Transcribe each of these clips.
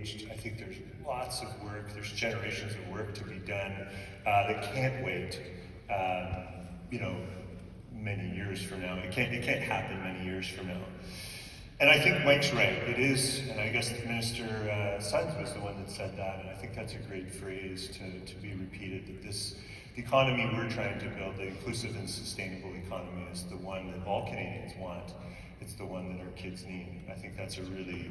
I think there's lots of work, there's generations of work to be done that can't wait, many years from now. It can't happen many years from now. And I think Mike's right. It is, and I guess Minister Sutton was the one that said that, and I think that's a great phrase to be repeated, that the economy we're trying to build, the inclusive and sustainable economy, is the one that all Canadians want. It's the one that our kids need. I think that's a really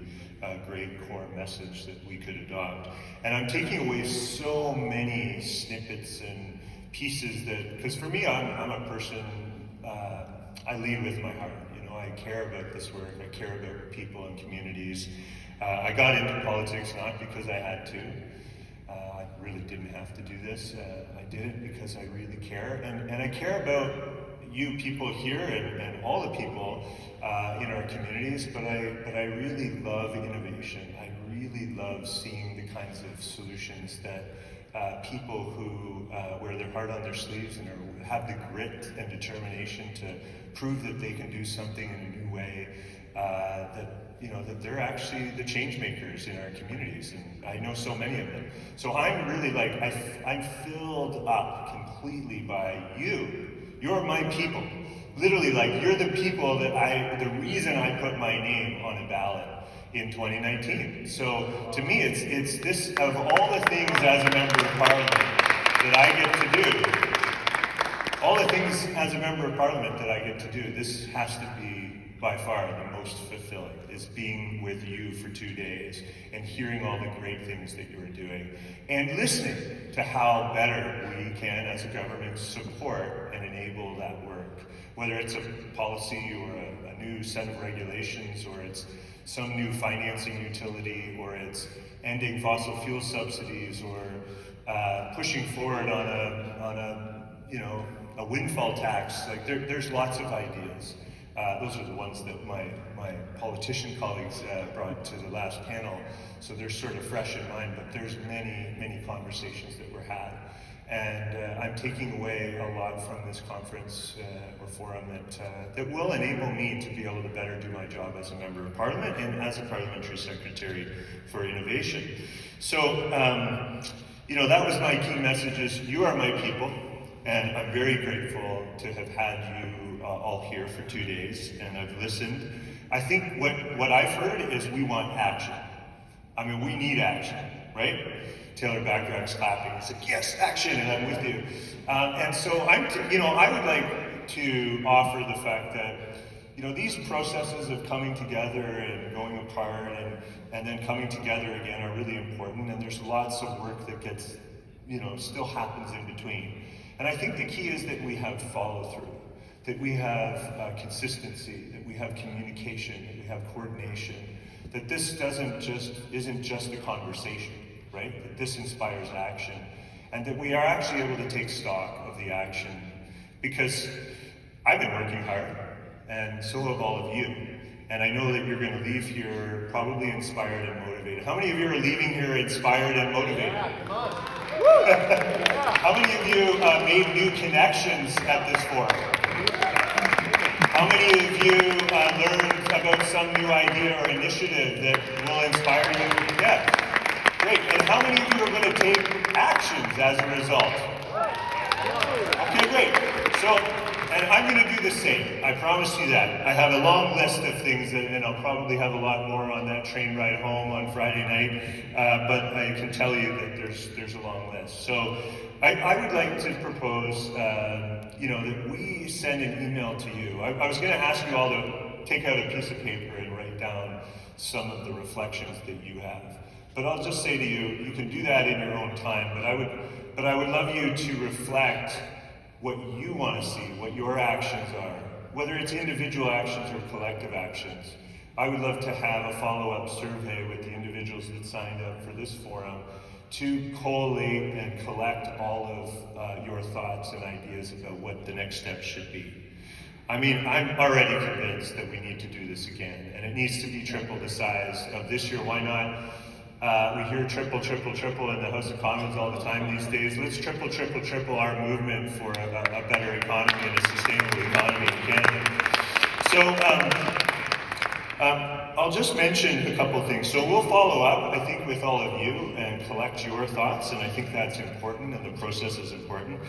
great core message that we could adopt. And I'm taking away so many snippets and pieces that, because for me, I'm a person, I lead with my heart. I care about this work. I care about people and communities. I got into politics not because I had to. I really didn't have to do this. I did it because I really care. And I care about you people here and all the people in our communities, but I really love innovation. I really love seeing the kinds of solutions that people who wear their heart on their sleeves and have the grit and determination to prove that they can do something in a new way, that they're actually the change makers in our communities, and I know so many of them. So I'm really I'm filled up completely by you. You're my people. Literally, you're the people the reason I put my name on a ballot in 2019. So to me, it's this, of all the things as a member of parliament that I get to do, all the things as a member of parliament that I get to do, this has to be by far the most fulfilling, is being with you for 2 days and hearing all the great things that you're doing and listening to how better we can as a government support and enable that work. Whether it's a policy or a new set of regulations, or it's some new financing utility, or it's ending fossil fuel subsidies, or pushing forward on a windfall tax. There's lots of ideas. Those are the ones that my politician colleagues brought to the last panel, so they're sort of fresh in mind, but there's many conversations that were had. And I'm taking away a lot from this conference or forum that will enable me to be able to better do my job as a member of parliament and as a parliamentary secretary for innovation. So, that was my key messages. You are my people, and I'm very grateful to have had you all here for 2 days, and I've listened. I think what I've heard is we want action. I mean, we need action, right? Taylor Bacharach's clapping. He's like, yes, action, and I'm with you. And so I would like to offer the fact that, these processes of coming together and going apart and then coming together again are really important. And there's lots of work that gets, still happens in between. And I think the key is that we have follow through, that we have consistency, that we have communication, that we have coordination, that this isn't just a conversation. Right? That this inspires action, and that we are actually able to take stock of the action, because I've been working hard, and so have all of you. And I know that you're going to leave here probably inspired and motivated. How many of you are leaving here inspired and motivated? Yeah, come on. How many of you made new connections at this forum? How many of you learned about some new idea or initiative that will inspire you? Yeah. Great. And how many of you are going to take actions as a result? Okay, great. So, and I'm going to do the same. I promise you that. I have a long list of things, and I'll probably have a lot more on that train ride home on Friday night. But I can tell you that there's a long list. So, I would like to propose, that we send an email to you. I was going to ask you all to take out a piece of paper and write down some of the reflections that you have. But I'll just say to you, you can do that in your own time, but I would love you to reflect what you want to see, what your actions are, whether it's individual actions or collective actions. I would love to have a follow-up survey with the individuals that signed up for this forum to collate and collect all of your thoughts and ideas about what the next steps should be. I mean, I'm already convinced that we need to do this again, and it needs to be triple the size of this year. Why not? We hear triple in the House of Commons all the time these days. Let's triple our movement for a better economy and a sustainable economy again. So I'll just mention a couple things. So we'll follow up, I think, with all of you and collect your thoughts, and I think that's important, and the process is important.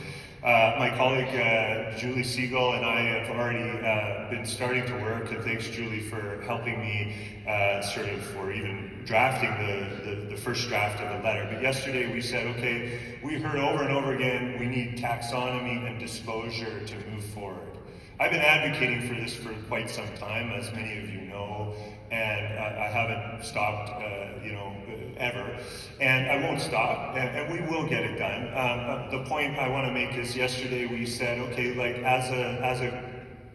My colleague Julie Siegel and I have already been starting to work, and thanks, Julie, for helping me for even drafting the first draft of the letter. But yesterday we said, okay, we heard over and over again, we need taxonomy and disclosure to move forward. I've been advocating for this for quite some time, as many of you know, and I haven't stopped, ever, and I won't stop, and we will get it done. The point I want to make is yesterday we said, okay, like as a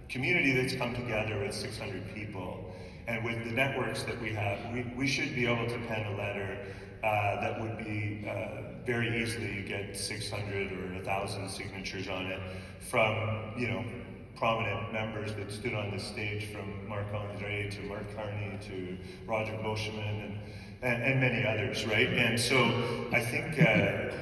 community that's come together with 600 people, and with the networks that we have, we should be able to pen a letter that would be very easily get 600 or 1,000 signatures on it from, prominent members that stood on this stage, from Marc Andre to Mark Carney to Roger Boschman and many others, right? And so I think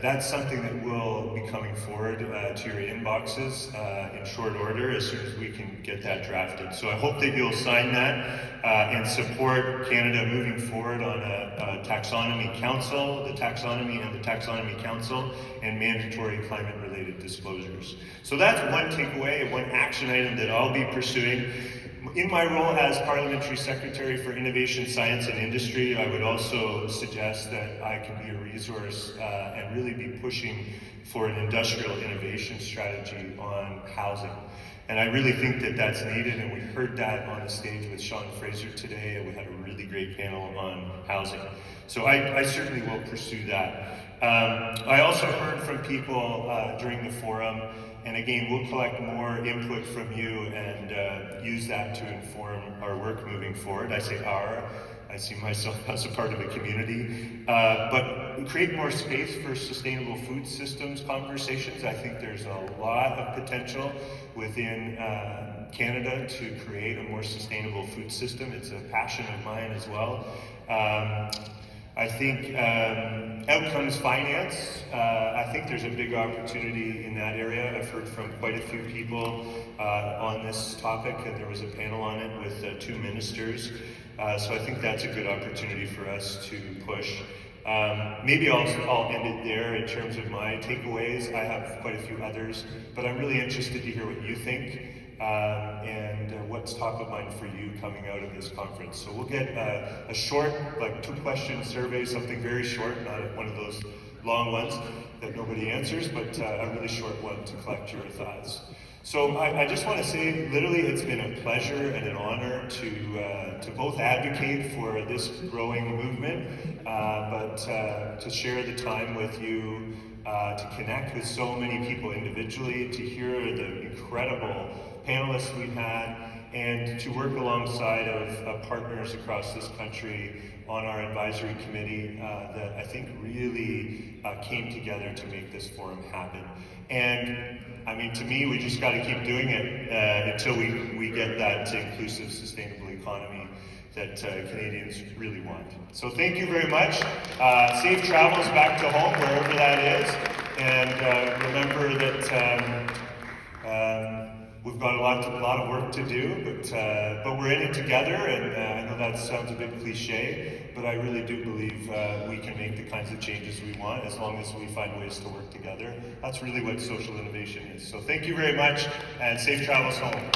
that's something that will be coming forward to your inboxes in short order as soon as we can get that drafted. So I hope that you'll sign that and support Canada moving forward on a taxonomy council, the taxonomy and the taxonomy council, and mandatory climate-related disclosures. So that's one takeaway, one action item that I'll be pursuing. In my role as Parliamentary Secretary for Innovation, Science and Industry, I would also suggest that I can be a resource and really be pushing for an industrial innovation strategy on housing. And I really think that that's needed, and we heard that on the stage with Sean Fraser today, and we had a really great panel on housing. So I certainly will pursue that. I also heard from people during the forum, and again, we'll collect more input from you and use that to inform our work moving forward. I say our, I see myself as a part of the community. But create more space for sustainable food systems conversations. I think there's a lot of potential within Canada to create a more sustainable food system. It's a passion of mine as well. I think outcomes finance, I think there's a big opportunity in that area. I've heard from quite a few people on this topic, and there was a panel on it with 2 ministers. So I think that's a good opportunity for us to push. Maybe I'll end it there in terms of my takeaways. I have quite a few others, but I'm really interested to hear what you think and what's top of mind for you coming out of this conference. So we'll get a short, like 2-question survey, something very short, not one of those long ones that nobody answers, but a really short one to collect your thoughts. So I just want to say, literally, it's been a pleasure and an honor to both advocate for this growing movement, but to share the time with you, to connect with so many people individually, to hear the incredible panelists we've had, and to work alongside of partners across this country on our advisory committee that I think really came together to make this forum happen. And I mean, to me, we just got to keep doing it until we get that inclusive, sustainable economy that Canadians really want. So thank you very much. Safe travels back to home, wherever that is. And remember that we've got a lot of work to do, but we're in it together. And I know that sounds a bit cliche, but I really do believe we can make the kinds of changes we want as long as we find ways to work together. That's really what social innovation is. So thank you very much, and safe travels home.